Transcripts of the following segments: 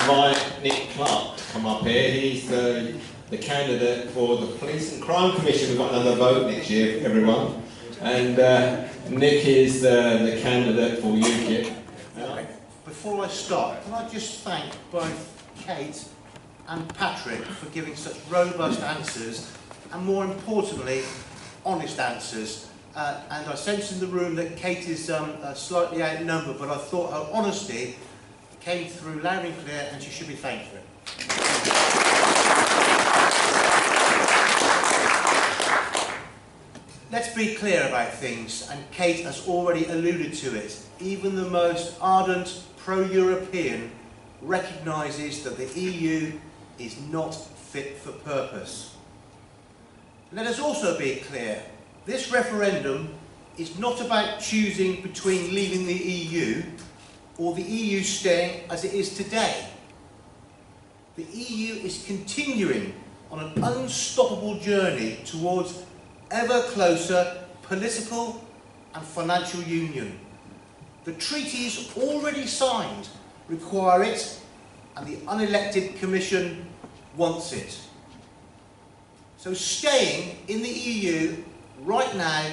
invite Nick Clarke to come up here. He's the candidate for the Police and Crime Commission. We've got another vote next year, everyone. And Nick is the candidate for UKIP. Before I start, can I just thank both Kate and Patrick for giving such robust answers, and more importantly, honest answers. And I sense in the room that Kate is slightly outnumbered, but I thought her honesty came through loud and clear, and she should be thanked for it. Let's be clear about things, and Kate has already alluded to it. Even the most ardent pro-European recognises that the EU is not fit for purpose. Let us also be clear. This referendum is not about choosing between leaving the EU or the EU staying as it is today. The EU is continuing on an unstoppable journey towards ever closer political and financial union. The treaties already signed require it, and the unelected Commission wants it. So staying in the EU right now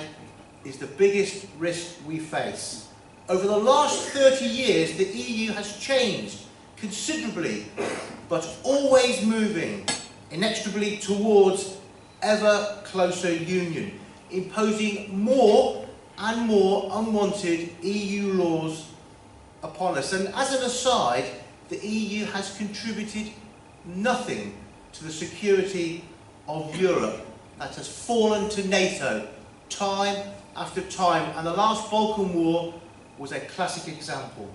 is the biggest risk we face. Over the last 30 years, the EU has changed considerably, but always moving inexorably towards ever closer union, imposing more and more unwanted EU laws upon us. And as an aside, the EU has contributed nothing to the security of Europe, that has fallen to NATO time after time, and the last Balkan War was a classic example.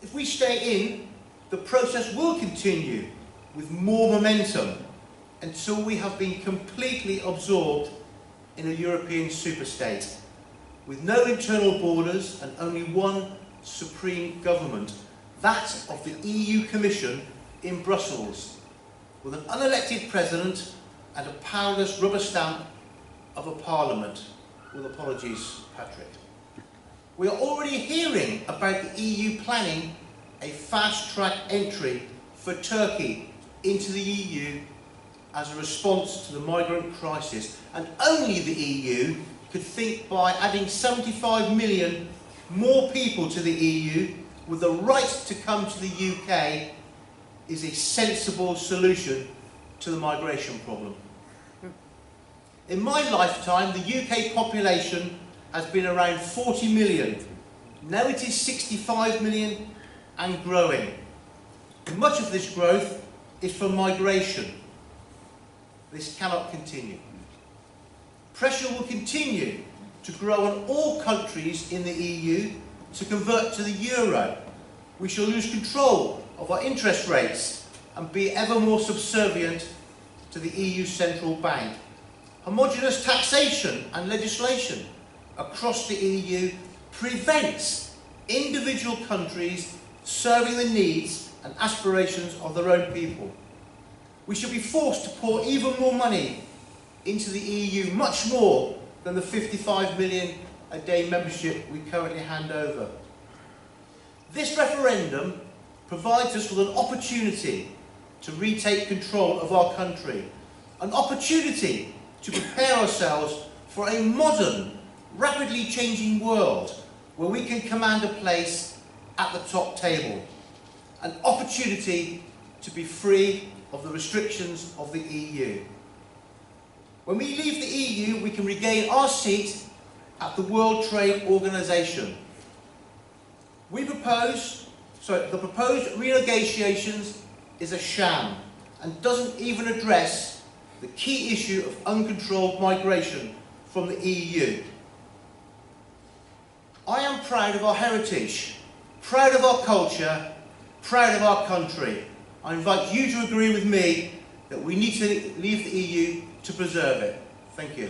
If we stay in, the process will continue with more momentum until we have been completely absorbed in a European superstate, with no internal borders and only one supreme government, that of the EU Commission in Brussels, with an unelected president and a powerless rubber stamp of a parliament. With apologies, Patrick. We are already hearing about the EU planning a fast-track entry for Turkey into the EU as a response to the migrant crisis, and only the EU could think by adding 75 million more people to the EU with the right to come to the UK is a sensible solution to the migration problem. In my lifetime, the UK population has been around 40 million. Now it is 65 million and growing. Much of this growth is from migration. This cannot continue. Pressure will continue to grow on all countries in the EU to convert to the euro. We shall lose control of our interest rates and be ever more subservient to the EU Central Bank. Homogeneous taxation and legislation across the EU prevents individual countries serving the needs and aspirations of their own people. We should be forced to pour even more money into the EU, much more than the 55 million a day membership we currently hand over. This referendum provides us with an opportunity to retake control of our country, an opportunity to prepare ourselves for a modern, rapidly changing world where we can command a place at the top table, an opportunity to be free of the restrictions of the EU. When we leave the EU, we can regain our seat at the World Trade Organization. The proposed renegotiations is a sham and doesn't even address the key issue of uncontrolled migration from the EU. I am proud of our heritage, proud of our culture, proud of our country. I invite you to agree with me that we need to leave the EU to preserve it. Thank you.